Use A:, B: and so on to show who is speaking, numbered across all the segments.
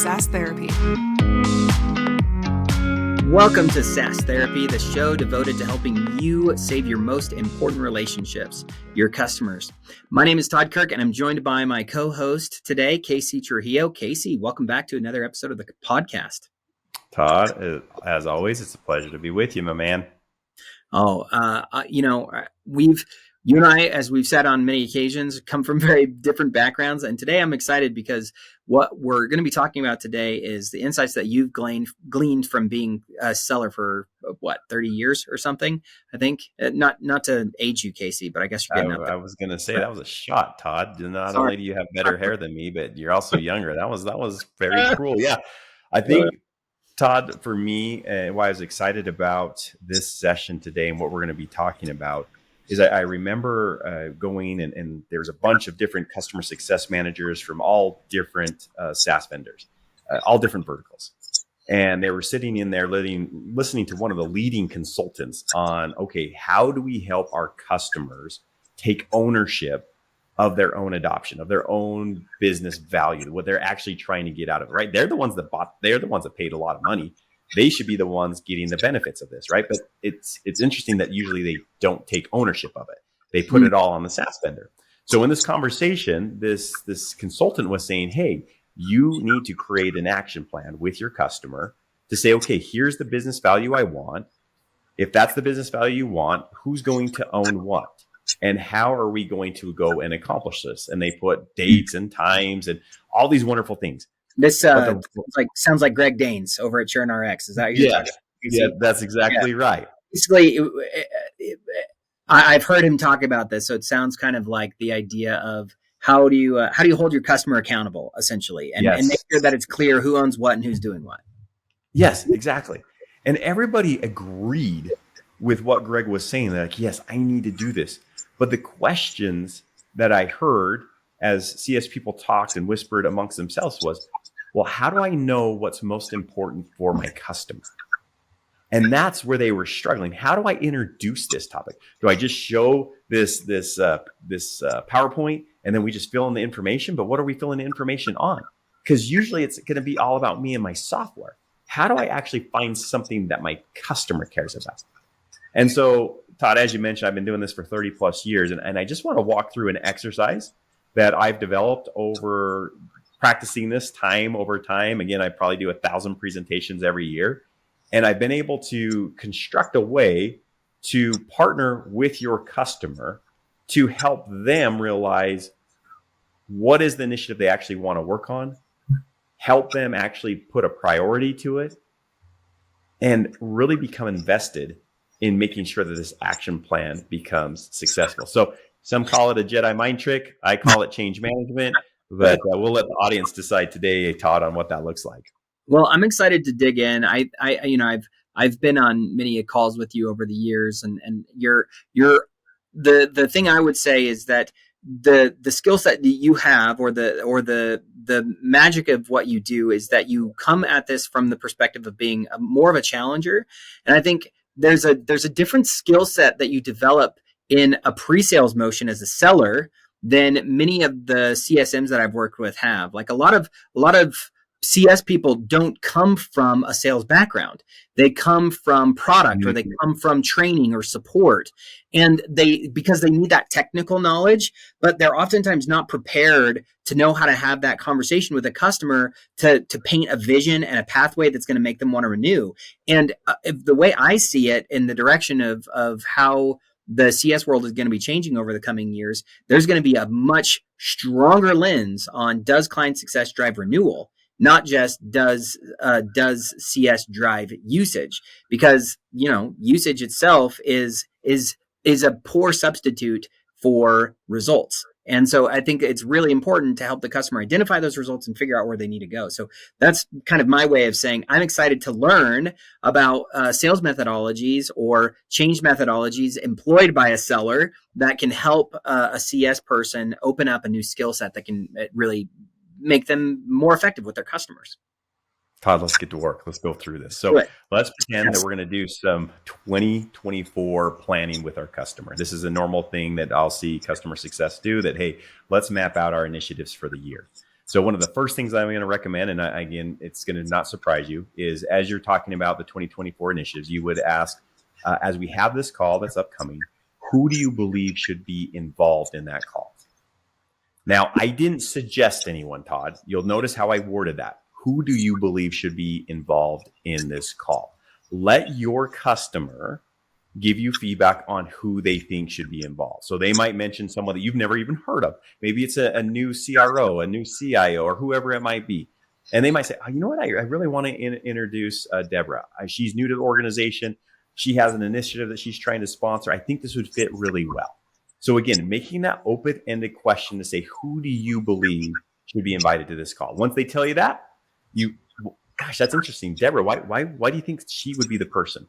A: SaaS Therapy.
B: Welcome to SaaS Therapy, the show devoted to helping you save your most important relationships, your customers. My name is Todd Kirk, and I'm joined by my co-host today, Casey Trujillo. Casey, welcome back to another episode of the podcast.
C: Todd, as always, it's a pleasure to be with you, my man. You and I, as we've said on many occasions, come from very different backgrounds. And today I'm excited because what we're going to be talking about today is the insights that you've gleaned from being a seller for 30 years or something, I think. Not to age you, Casey, but I guess you're getting up there. I was going to say that was a shot, Todd. Not only do you have better hair than me, but you're also younger. That was very cruel. Yeah, I think, Todd, for me, why I was excited about this session today and what we're going to be talking about is I remember going and there's a bunch of different customer success managers from all different SaaS vendors, all different verticals. And they were sitting in there listening to one of the leading consultants on, okay, how do we help our customers take ownership of their own adoption, of their own business value, what they're actually trying to get out of it, right? They're the ones that paid a lot of money. They should be the ones getting the benefits of this, right? But it's interesting that usually they don't take ownership of it. They put it all on the SaaS vendor. So in this conversation, this consultant was saying, hey, you need to create an action plan with your customer to say, okay, here's the business value I want. If that's the business value you want, who's going to own what? And how are we going to go and accomplish this? And they put dates and times and all these wonderful things.
B: This sounds like Greg Danes over at ChurnRx. Is that what you're talking about?
C: Yeah, that's exactly right.
B: Basically, I've heard him talk about this, so it sounds kind of like the idea of how do you hold your customer accountable, essentially, and make sure that it's clear who owns what and who's doing what.
C: Yes, exactly. And everybody agreed with what Greg was saying. They're like, yes, I need to do this. But the questions that I heard as CS people talked and whispered amongst themselves was, well, how do I know what's most important for my customer? And that's where they were struggling. How do I introduce this topic? Do I just show this PowerPoint and then we just fill in the information? But what are we filling the information on? Because usually it's going to be all about me and my software. How do I actually find something that my customer cares about? And so, Todd, as you mentioned, I've been doing this for 30 plus years. And I just want to walk through an exercise that I've developed over practicing this time over time. Again, I probably do 1,000 presentations every year. And I've been able to construct a way to partner with your customer to help them realize what is the initiative they actually want to work on, help them actually put a priority to it, and really become invested in making sure that this action plan becomes successful. So some call it a Jedi mind trick. I call it change management, but we'll let the audience decide today, Todd, on what that looks like.
B: Well, I'm excited to dig in. I've been on many calls with you over the years, and you're the thing I would say is that the skill set that you have, or the magic of what you do, is that you come at this from the perspective of being more of a challenger. And I think there's a different skill set that you develop in a pre-sales motion as a seller than many of the CSMs that I've worked with have. Like a lot of CS people don't come from a sales background. They come from product, or they come from training or support. And because they need that technical knowledge, but they're oftentimes not prepared to know how to have that conversation with a customer to paint a vision and a pathway that's going to make them want to renew. And if the way I see it in the direction of how the CS world is going to be changing over the coming years, there's going to be a much stronger lens on, does client success drive renewal? Not just does CS drive usage, because usage itself is a poor substitute for results. And so I think it's really important to help the customer identify those results and figure out where they need to go. So that's kind of my way of saying I'm excited to learn about sales methodologies or change methodologies employed by a seller that can help a CS person open up a new skill set that can really make them more effective with their customers.
C: Todd, let's get to work. Let's go through this. So let's pretend that we're going to do some 2024 planning with our customer. This is a normal thing that I'll see customer success do, that, hey, let's map out our initiatives for the year.
A: So one of the first things I'm going to recommend, and again, it's going to not surprise you, is as you're talking about the 2024 initiatives, you would ask, as we have this call that's upcoming, who do you believe should be involved in that call? Now, I didn't suggest anyone, Todd. You'll notice how I worded that. Who do you believe should be involved in this call? Let your customer give you feedback on who they think should be involved. So they might mention someone that you've never even heard of. Maybe it's a new CRO, a new CIO, or whoever it might be. And they might say, oh, you know what? I really want to introduce Deborah. She's new to the organization. She has an initiative that she's trying to sponsor. I think this would fit really well. So again, making that open-ended question to say, who do you believe should be invited to this call? Once they tell you that, gosh, that's interesting. Deborah, why do you think she would be the person?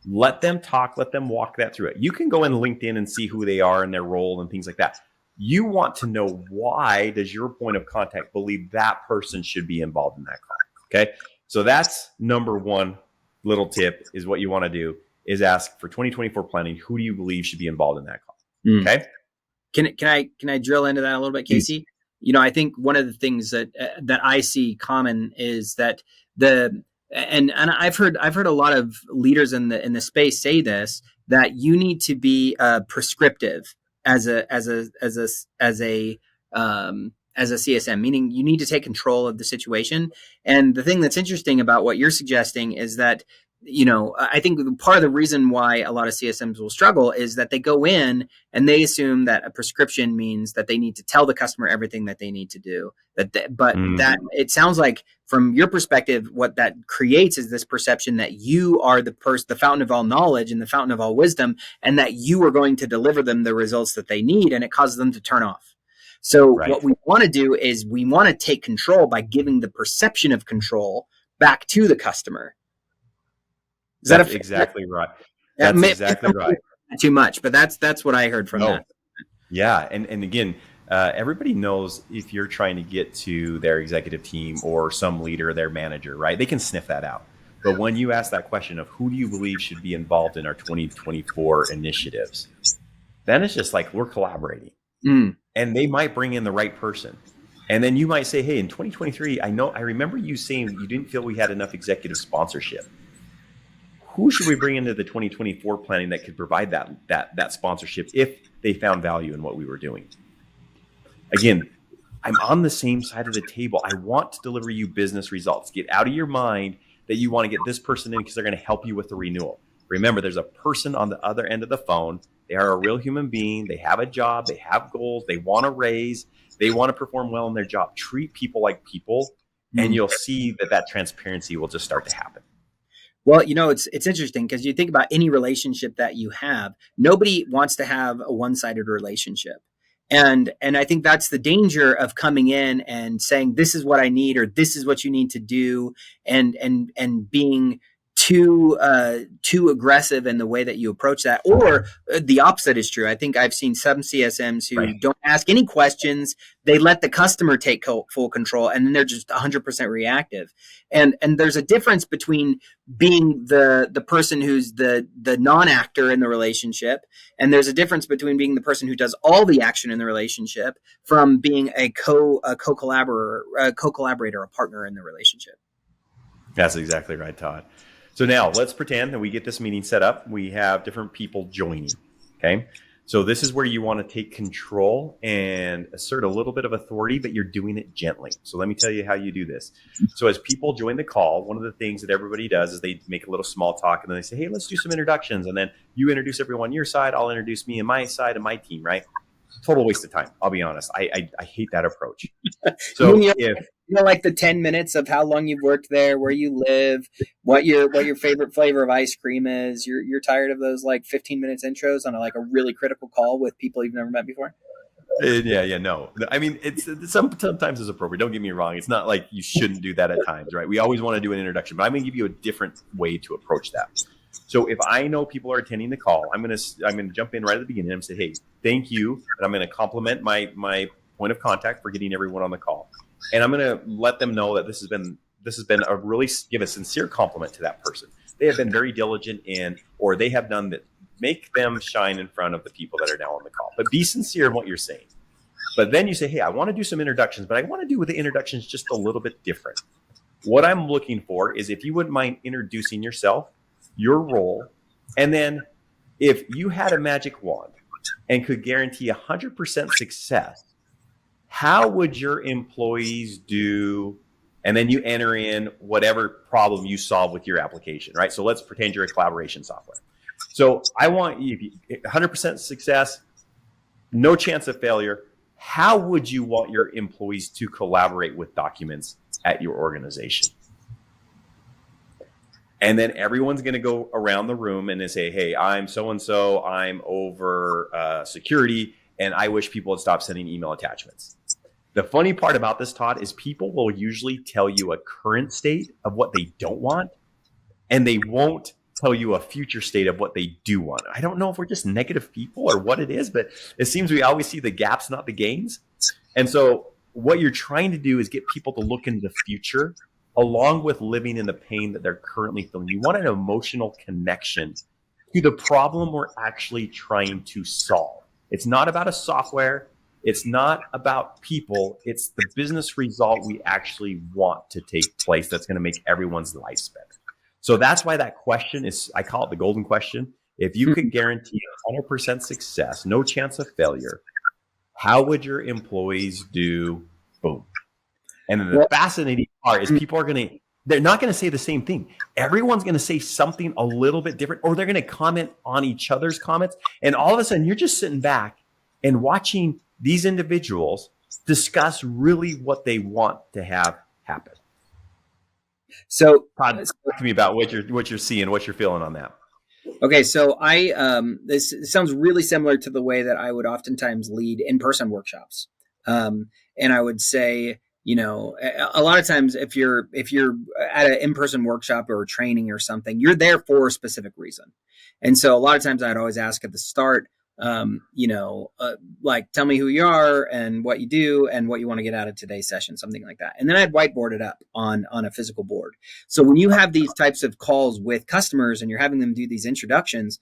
A: Let them talk, let them walk that through it. You can go in LinkedIn and see who they are and their role and things like that. You want to know, why does your point of contact believe that person should be involved in that call? Okay. So that's number one little tip, is what you want to do is ask for 2024 planning, who do you believe should be involved in that call? Okay.
B: Can I drill into that a little bit, Casey? I think one of the things that I see common is that and I've heard a lot of leaders in the space say this, that you need to be prescriptive as a CSM, meaning you need to take control of the situation. And the thing that's interesting about what you're suggesting is that, I think part of the reason why a lot of CSMs will struggle is that they go in and they assume that a prescription means that they need to tell the customer everything that they need to do. That it sounds like, from your perspective, what that creates is this perception that you are the fountain of all knowledge and the fountain of all wisdom, and that you are going to deliver them the results that they need, and it causes them to turn off. So What we want to do is we want to take control by giving the perception of control back to the customer.
A: That's exactly right. That's exactly right.
B: Too much, but that's what I heard from that.
A: Yeah, and again, everybody knows if you're trying to get to their executive team or some leader, their manager, right? They can sniff that out. But when you ask that question of who do you believe should be involved in our 2024 initiatives, then it's just like we're collaborating, and they might bring in the right person. And then you might say, hey, in 2023, I remember you saying you didn't feel we had enough executive sponsorship. Who should we bring into the 2024 planning that could provide that sponsorship if they found value in what we were doing? Again, I'm on the same side of the table. I want to deliver you business results. Get out of your mind that you want to get this person in because they're going to help you with the renewal. Remember, there's a person on the other end of the phone. They are a real human being. They have a job. They have goals. They want to raise. They want to perform well in their job. Treat people like people, and you'll see that transparency will just start to happen.
B: Well, it's interesting because you think about any relationship that you have, nobody wants to have a one-sided relationship. And I think that's the danger of coming in and saying, this is what I need, or this is what you need to do. And being too aggressive in the way that you approach that, or the opposite is true. I think I've seen some CSMs who don't ask any questions. They let the customer take full control, and then they're just 100% reactive. And there's a difference between being the person who's the non-actor in the relationship, and there's a difference between being the person who does all the action in the relationship from being a co-collaborator, a partner in the relationship.
A: That's exactly right, Todd. So now let's pretend that we get this meeting set up. We have different people joining. Okay. So this is where you want to take control and assert a little bit of authority, but you're doing it gently. So let me tell you how you do this. So as people join the call, one of the things that everybody does is they make a little small talk, and then they say, hey, let's do some introductions. And then you introduce everyone on your side. I'll introduce me and my side and my team, right? Total waste of time. I'll be honest. I hate that approach. So
B: like the 10 minutes of how long you've worked there, where you live, what your favorite flavor of ice cream is. You're tired of those like 15 minutes intros on a really critical call with people you've never met before.
A: No. I mean, it's sometimes it's appropriate. Don't get me wrong. It's not like you shouldn't do that at times, right? We always want to do an introduction, but I'm going to give you a different way to approach that. So if I know people are attending the call, I'm going to jump in right at the beginning and say, hey, thank you. And I'm going to compliment my point of contact for getting everyone on the call. And I'm going to let them know that this has been a really give a sincere compliment to that person. They have been very diligent or they have done that. Make them shine in front of the people that are now on the call, but be sincere in what you're saying. But then you say, hey, I want to do some introductions, but I want to do with the introductions just a little bit different. What I'm looking for is if you wouldn't mind introducing yourself, your role, and then if you had a magic wand and could guarantee 100% success, how would your employees do? And then you enter in whatever problem you solve with your application, right? So let's pretend you're a collaboration software. So I want you 100% success, no chance of failure. How would you want your employees to collaborate with documents at your organization? And then everyone's going to go around the room and they say, hey, I'm so-and-so, I'm over security, and I wish people would stop sending email attachments. The funny part about this, Todd, is people will usually tell you a current state of what they don't want, and they won't tell you a future state of what they do want. I don't know if we're just negative people or what it is, but it seems we always see the gaps, not the gains. And so what you're trying to do is get people to look into the future along with living in the pain that they're currently feeling. You want an emotional connection to the problem we're actually trying to solve. It's not about a software. It's not about people. It's the business result we actually want to take place that's going to make everyone's lives better. So that's why that question is, I call it the golden question. If you could guarantee 100% success, no chance of failure, how would your employees do? Boom. And then the fascinating part is they're not going to say the same thing. Everyone's going to say something a little bit different, or they're going to comment on each other's comments. And all of a sudden, you're just sitting back and watching these individuals discuss really what they want to have happen.
B: So,
A: Todd, talk to me about what you're seeing, what you're feeling on that.
B: Okay, so this sounds really similar to the way that I would oftentimes lead in-person workshops, and I would say, a lot of times if you're at an in-person workshop or training or something, you're there for a specific reason, and so a lot of times I'd always ask at the start, like, tell me who you are and what you do and what you want to get out of today's session, something like that. And then I'd whiteboard it up on a physical board. So when you have these types of calls with customers and you're having them do these introductions,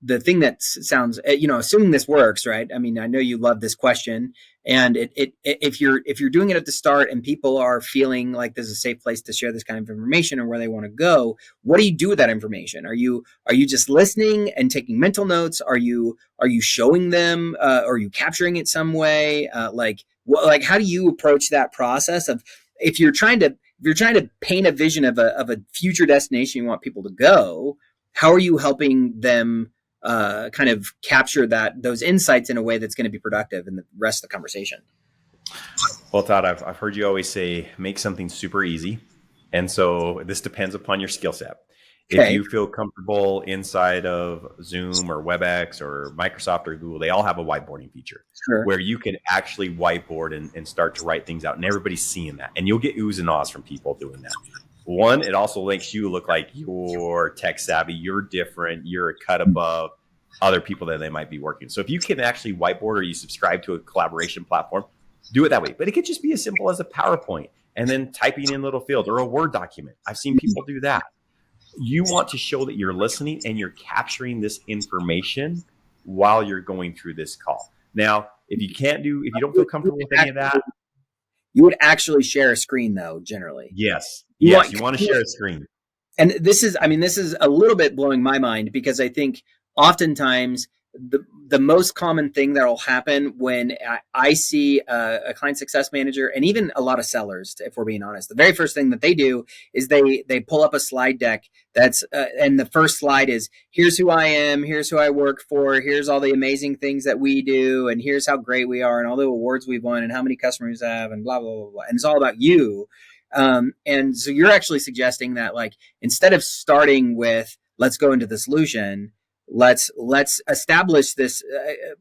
B: the thing that sounds, assuming this works, right? I mean, I know you love this question, and if you're doing it at the start and people are feeling like there's a safe place to share this kind of information or where they want to go, what do you do with that information? Are you just listening and taking mental notes? Are you showing them? Are you capturing it some way? How do you approach that process of if you're trying to paint a vision of a future destination you want people to go? How are you helping them kind of capture those insights in a way that's going to be productive in the rest of the conversation?
A: Well, Todd, I've heard you always say, make something super easy. And so this depends upon your skill set. Okay. If you feel comfortable inside of Zoom or WebEx or Microsoft or Google, they all have a whiteboarding feature where you can actually whiteboard and start to write things out, and everybody's seeing that. And you'll get oohs and ahs from people doing that. One, it also makes you look like you're tech savvy, you're different, you're a cut above other people that they might be working. So if you can actually whiteboard or you subscribe to a collaboration platform, do it that way. But it could just be as simple as a PowerPoint and then typing in little fields or a Word document. I've seen people do that. You want to show that you're listening and you're capturing this information while you're going through this call. Now, if you don't feel comfortable with any of that,
B: you would actually share a screen, though, generally.
A: Yes. You want to share a screen.
B: And this is a little bit blowing my mind, because I think oftentimes the most common thing that will happen when I see a client success manager, and even a lot of sellers, if we're being honest, the very first thing that they do is they pull up a slide deck that's and the first slide is, here's who I am, here's who I work for, here's all the amazing things that we do, and here's how great we are, and all the awards we've won, and how many customers we have, and blah blah blah blah. And it's all about you. And so you're actually suggesting that, like, instead of starting with let's go into the solution, let's establish this,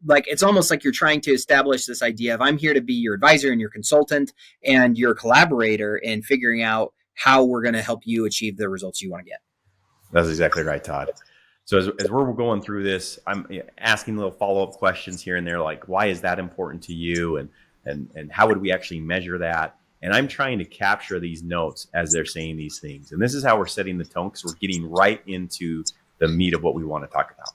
B: it's almost like you're trying to establish this idea of, I'm here to be your advisor and your consultant and your collaborator in figuring out how we're going to help you achieve the results you want to get.
A: That's exactly right, Todd. So as we're going through this, I'm asking little follow-up questions here and there, like, why is that important to you? And how would we actually measure that? And I'm trying to capture these notes as they're saying these things. And this is how we're setting the tone, because we're getting right into the meat of what we want to talk about.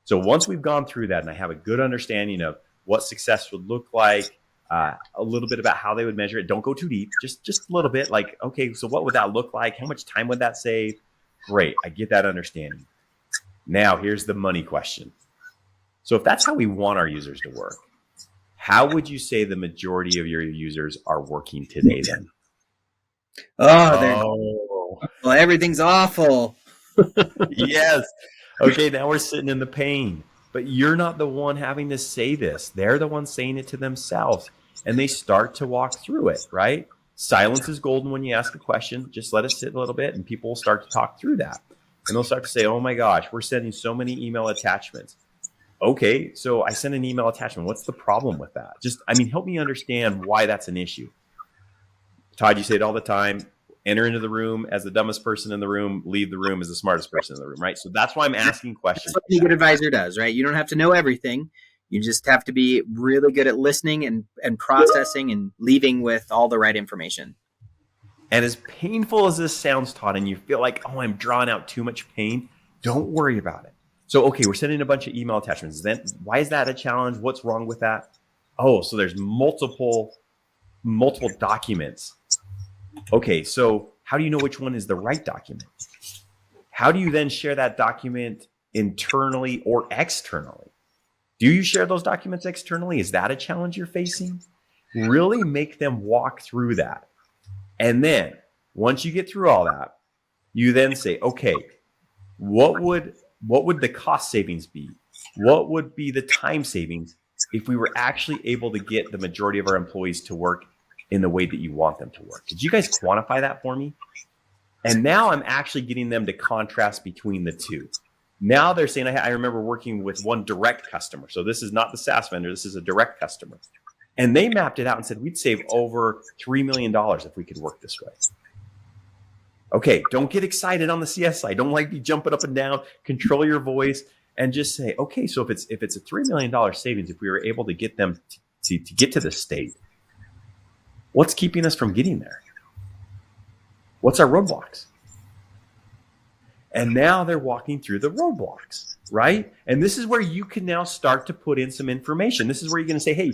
A: So once we've gone through that and I have a good understanding of what success would look like, a little bit about how they would measure it. Don't go too deep, just a little bit. Like, okay, so what would that look like? How much time would that save? Great, I get that understanding. Now, here's the money question. So if that's how we want our users to work, how would you say the majority of your users are working today then?
B: Well, everything's awful.
A: Yes. Okay, now we're sitting in the pain. But you're not the one having to say this. They're the ones saying it to themselves. And they start to walk through it, right? Silence is golden when you ask a question. Just let it sit a little bit and people will start to talk through that. And they'll start to say, oh my gosh, we're sending so many email attachments. Okay, so I sent an email attachment. What's the problem with that? Help me understand why that's an issue. Todd, you say it all the time. Enter into the room as the dumbest person in the room, leave the room as the smartest person in the room, right? So that's why I'm asking questions.
B: That's what a good advisor does, right? You don't have to know everything. You just have to be really good at listening and processing and leaving with all the right information.
A: And as painful as this sounds, Todd, and you feel like, oh, I'm drawing out too much pain, don't worry about it. So, okay, we're sending a bunch of email attachments. Then why is that a challenge? What's wrong with that? Oh, so there's multiple documents. Okay, so how do you know which one is the right document? How do you then share that document internally or externally? Do you share those documents externally? Is that a challenge you're facing? Really make them walk through that. And then once you get through all that, you then say, okay, what would the cost savings be? What would be the time savings if we were actually able to get the majority of our employees to work in the way that you want them to work? Did you guys quantify that for me? And now I'm actually getting them to contrast between the two. Now they're saying, I remember working with one direct customer. So this is not the SaaS vendor. This is a direct customer. And they mapped it out and said, we'd save over $3 million if we could work this way. Okay, don't get excited on the CS side. Don't be jumping up and down. Control your voice and just say, okay, so if it's a $3 million savings, if we were able to get them to get to this state, what's keeping us from getting there? What's our roadblocks? And now they're walking through the roadblocks, right? And this is where you can now start to put in some information. This is where you're going to say, hey,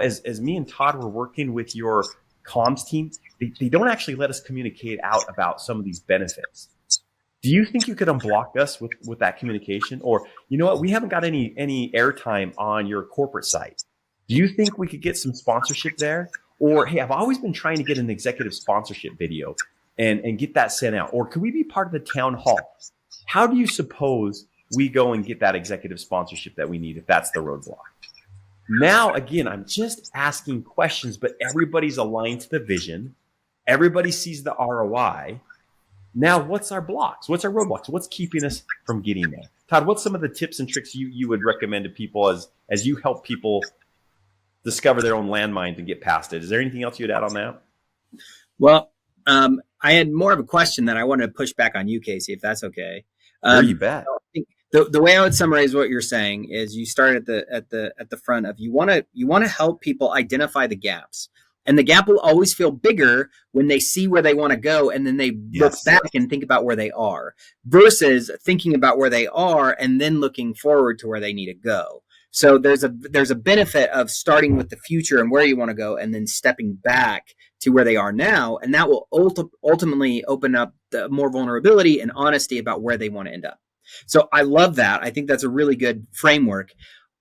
A: as me and Todd were working with your comms team, they don't actually let us communicate out about some of these benefits. Do you think you could unblock us with that communication? Or, you know what, we haven't got any airtime on your corporate site. Do you think we could get some sponsorship there? Or, hey, I've always been trying to get an executive sponsorship video and get that sent out. Or could we be part of the town hall? How do you suppose we go and get that executive sponsorship that we need if that's the roadblock? Now, again, I'm just asking questions, but everybody's aligned to the vision. Everybody sees the ROI. Now, what's our blocks? What's our roadblocks? What's keeping us from getting there? Todd, what's some of the tips and tricks you would recommend to people as you help people discover their own landmines and get past it? Is there anything else you'd add on that?
B: Well, I had more of a question that I wanted to push back on you, Casey, if that's okay.
A: You bet.
B: The way I would summarize what you're saying is you start at the front of you want to help people identify the gaps. And the gap will always feel bigger when they see where they want to go and then they look back and think about where they are versus thinking about where they are and then looking forward to where they need to go. So there's a benefit of starting with the future and where you want to go and then stepping back to where they are now. And that will ultimately open up the more vulnerability and honesty about where they want to end up. So I love that. I think that's a really good framework.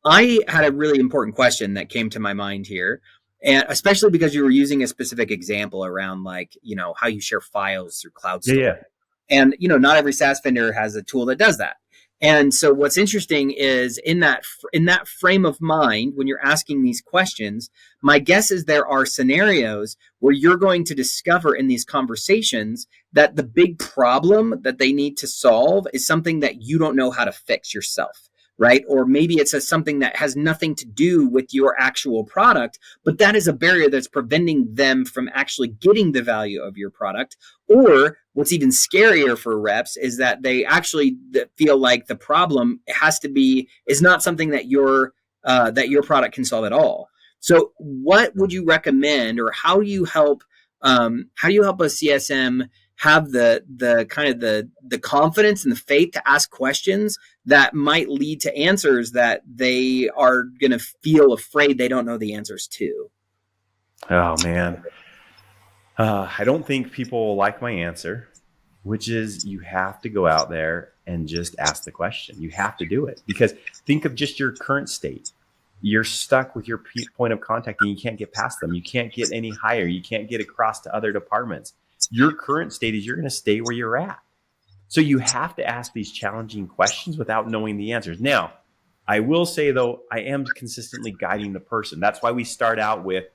B: I had a really important question that came to my mind here. And especially because you were using a specific example around how you share files through cloud storage.
A: Yeah.
B: And, not every SaaS vendor has a tool that does that. And so what's interesting is in that frame of mind, when you're asking these questions, my guess is there are scenarios where you're going to discover in these conversations that the big problem that they need to solve is something that you don't know how to fix yourself. Right? Or maybe it's something that has nothing to do with your actual product, but that is a barrier that's preventing them from actually getting the value of your product. Or what's even scarier for reps is that they actually feel like the problem is not something that your product can solve at all. So what would you recommend, or how do you help a CSM have the kind of the confidence and the faith to ask questions that might lead to answers that they are going to feel afraid they don't know the answers to.
A: Oh man. I don't think people like my answer, which is you have to go out there and just ask the question. You have to do it, because think of just your current state. You're stuck with your point of contact and you can't get past them. You can't get any higher. You can't get across to other departments. Your current state is you're going to stay where you're at. So you have to ask these challenging questions without knowing the answers. Now, I will say, though, I am consistently guiding the person. That's why we start out with,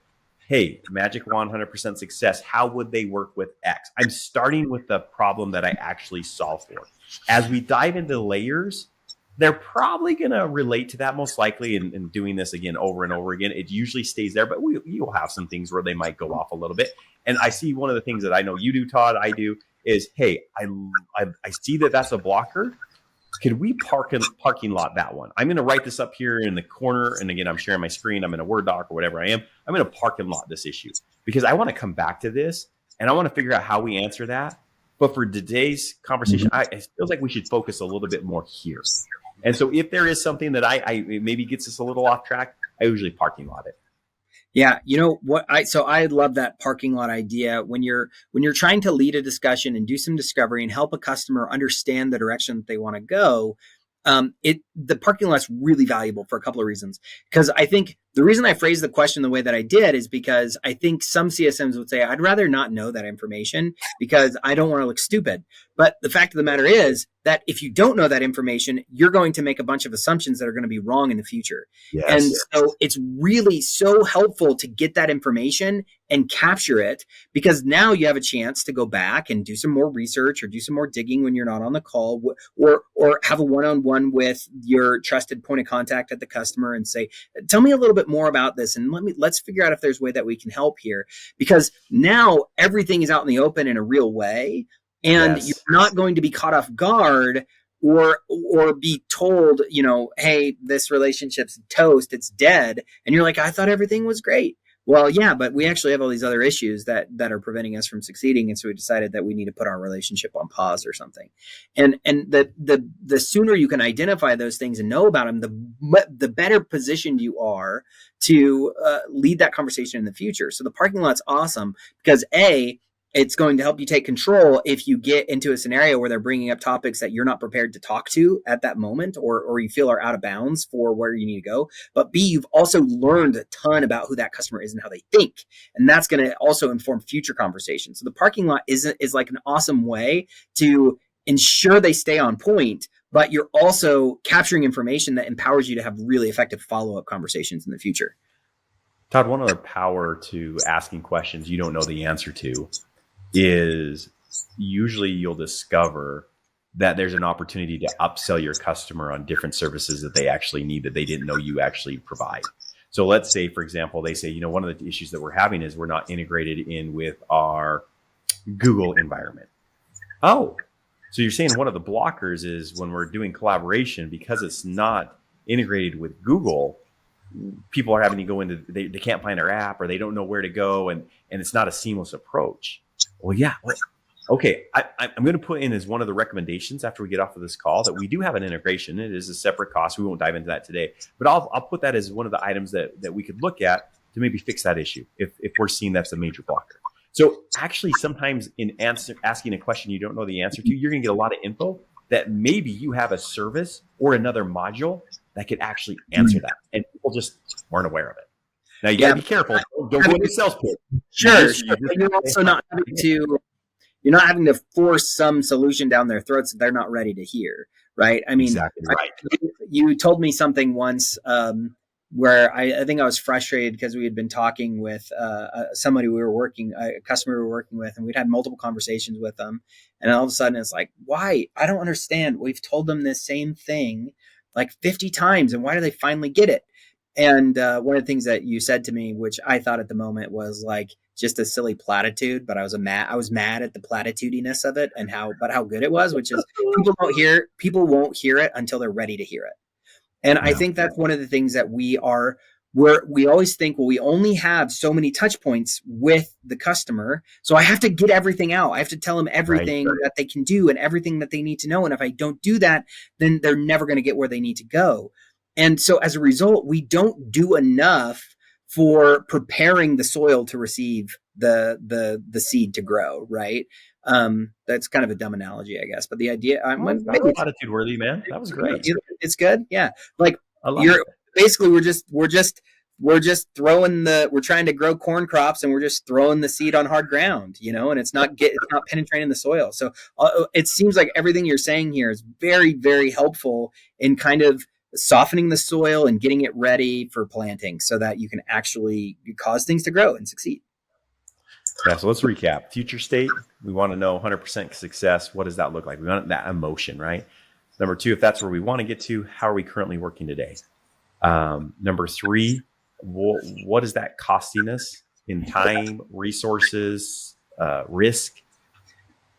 A: hey, magic wand, 100% success. How would they work with X? I'm starting with the problem that I actually solve for. As we dive into layers, they're probably going to relate to that most likely. And doing this again over and over again, it usually stays there. But you'll have some things where they might go off a little bit. And I see one of the things that I know you do, Todd, I do, is, hey, I see that that's a blocker. Could we parking lot that one? I'm going to write this up here in the corner. And again, I'm sharing my screen. I'm in a Word doc or whatever I am. I'm going to parking lot this issue because I want to come back to this and I want to figure out how we answer that. But for today's conversation, it feels like we should focus a little bit more here. And so if there is something that I maybe gets us a little off track, I usually parking lot it.
B: Yeah, you know what? I love that parking lot idea. When you're trying to lead a discussion and do some discovery and help a customer understand the direction that they want to go, the parking lot's really valuable for a couple of reasons. Because I think the reason I phrased the question the way that I did is because I think some CSMs would say, I'd rather not know that information because I don't want to look stupid. But the fact of the matter is that if you don't know that information, you're going to make a bunch of assumptions that are going to be wrong in the future. Yes. And so it's really so helpful to get that information and capture it, because now you have a chance to go back and do some more research or do some more digging when you're not on the call, or have a one-on-one with your trusted point of contact at the customer and say, tell me a little bit more about this and let's figure out if there's a way that we can help here, because now everything is out in the open in a real way. And You're not going to be caught off guard or be told, hey, this relationship's toast, it's dead. And you're like, I thought everything was great. Well, yeah, but we actually have all these other issues that are preventing us from succeeding. And so we decided that we need to put our relationship on pause or something. And the sooner you can identify those things and know about them, the better positioned you are to lead that conversation in the future. So the parking lot's awesome because it's going to help you take control if you get into a scenario where they're bringing up topics that you're not prepared to talk to at that moment, or you feel are out of bounds for where you need to go. But B, you've also learned a ton about who that customer is and how they think. And that's going to also inform future conversations. So the parking lot is like an awesome way to ensure they stay on point, but you're also capturing information that empowers you to have really effective follow-up conversations in the future.
A: Todd, one other power to asking questions you don't know the answer to is usually you'll discover that there's an opportunity to upsell your customer on different services that they actually need that they didn't know you actually provide. So let's say, for example, they say, one of the issues that we're having is we're not integrated in with our Google environment. Oh, so you're saying one of the blockers is when we're doing collaboration, because it's not integrated with Google, people are having to go into, they can't find our app or they don't know where to go, and it's not a seamless approach. Well, yeah. Okay. I'm going to put in as one of the recommendations after we get off of this call that we do have an integration. It is a separate cost. We won't dive into that today, but I'll put that as one of the items that we could look at to maybe fix that issue if we're seeing that's a major blocker. So actually, sometimes in asking a question you don't know the answer to, you're going to get a lot of info that maybe you have a service or another module that could actually answer that, and people just weren't aware of it. Now you got to be careful. Don't go into sales pitch.
B: Sure. You're also not having to force some solution down their throats that they're not ready to hear, right? I mean,
A: exactly right.
B: You told me something once where I think I was frustrated because we had been talking with somebody a customer we were working with, and we'd had multiple conversations with them, and all of a sudden it's like, why? I don't understand. We've told them this same thing like 50 times, and why do they finally get it? And one of the things that you said to me, which I thought at the moment was like just a silly platitude, but I was mad at the platitudiness of it and how good it was, which is people won't hear it until they're ready to hear it. And I think that's one of the things that we are we always think, well, we only have so many touch points with the customer, so I have to get everything out. I have to tell them everything that they can do and everything that they need to know. And if I don't do that, then they're never going to get where they need to go. And so as a result, we don't do enough for preparing the soil to receive the seed to grow, right? That's kind of a dumb analogy, I guess, but the idea,
A: maybe it's attitude worthy, man. That was great.
B: It's good. Yeah. Like basically we're trying to grow corn crops, and we're just throwing the seed on hard ground, and it's not penetrating the soil. So it seems like everything you're saying here is very, very helpful in kind of softening the soil and getting it ready for planting so that you can actually cause things to grow and succeed.
A: Yeah, so let's recap. Future state, we want to know 100% success. What does that look like? We want that emotion, right? Number 2, if that's where we want to get to, how are we currently working today? Number 3, what is that costing us in time, resources, risk,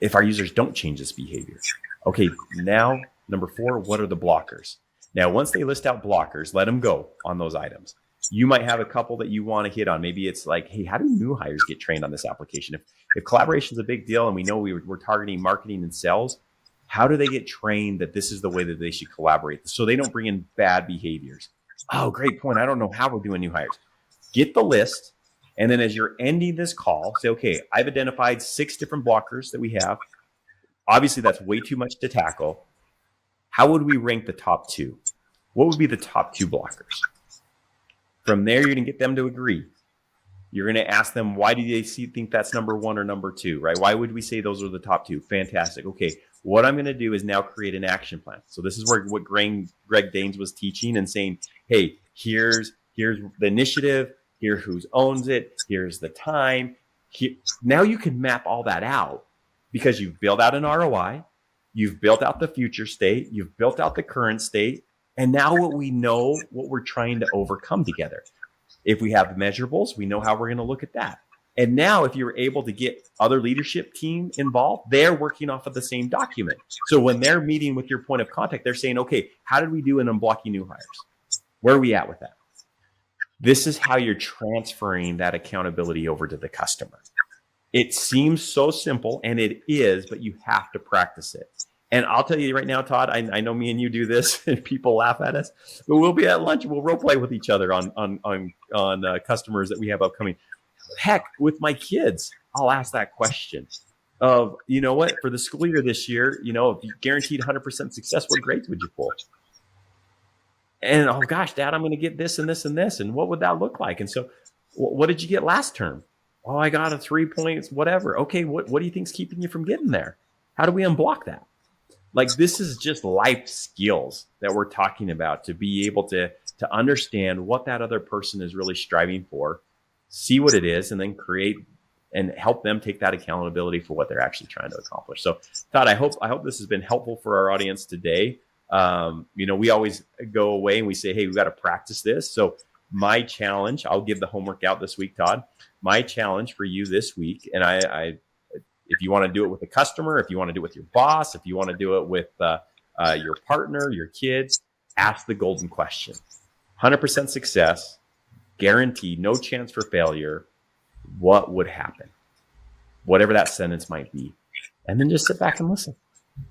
A: if our users don't change this behavior? Okay, now, number 4, what are the blockers? Now, once they list out blockers, let them go on those items. You might have a couple that you want to hit on. Maybe it's like, hey, how do new hires get trained on this application? If collaboration is a big deal and we know we're targeting marketing and sales, how do they get trained that this is the way that they should collaborate so they don't bring in bad behaviors? Oh, great point. I don't know how we're doing new hires. Get the list. And then as you're ending this call, say, okay, I've identified 6 different blockers that we have. Obviously, that's way too much to tackle. How would we rank the top 2? What would be the top 2 blockers? From there, you're going to get them to agree. You're going to ask them, why do they think that's number 1 or number 2, right? Why would we say those are the top 2? Fantastic. Okay, what I'm going to do is now create an action plan. So this is what Greg Danes was teaching and saying, hey, here's the initiative, here's who owns it, here's the time. Now you can map all that out because you've built out an ROI, you've built out the future state, you've built out the current state, and now what we're trying to overcome together. If we have measurables, we know how we're going to look at that. And now if you're able to get other leadership team involved, they're working off of the same document. So when they're meeting with your point of contact, they're saying, okay, how did we do in unblocking new hires? Where are we at with that? This is how you're transferring that accountability over to the customer. It seems so simple, and it is, but you have to practice it. And I'll tell you right now, Todd, I know me and you do this and people laugh at us, but we'll be at lunch. We'll role play with each other on customers that we have upcoming. Heck, with my kids, I'll ask that question of, you know what, for the school year this year, if you guaranteed 100% success, what grades would you pull? And, oh gosh, Dad, I'm going to get this and this and this. And what would that look like? And so what did you get last term? Oh, I got a 3 points, whatever. Okay, what do you think's keeping you from getting there? How do we unblock that? Like, this is just life skills that we're talking about to be able to understand what that other person is really striving for, see what it is, and then create and help them take that accountability for what they're actually trying to accomplish. So, Todd, I hope this has been helpful for our audience today. We always go away and we say, hey, we've got to practice this. So my challenge, I'll give the homework out this week, Todd. My challenge for you this week, and I if you want to do it with a customer, if you want to do it with your boss, if you want to do it with your partner, your kids, ask the golden question. 100% success, guaranteed, no chance for failure. What would happen? Whatever that sentence might be. And then just sit back and listen.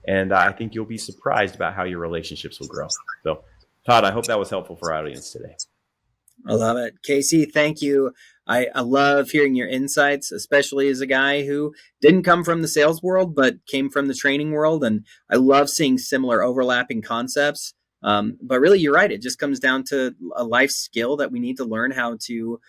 A: And I think you'll be surprised about how your relationships will grow. So, Todd, I hope that was helpful for our audience today.
B: I love it. Casey, thank you. I love hearing your insights, especially as a guy who didn't come from the sales world, but came from the training world. And I love seeing similar overlapping concepts. But really, you're right. It just comes down to a life skill that we need to learn how to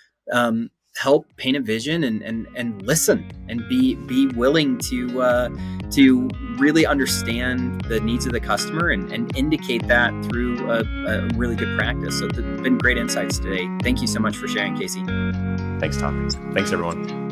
B: help paint a vision and listen and be willing to really understand the needs of the customer and indicate that through a really good practice. So it's been great insights today. Thank you so much for sharing, Casey.
A: Thanks, Tom. Thanks, everyone.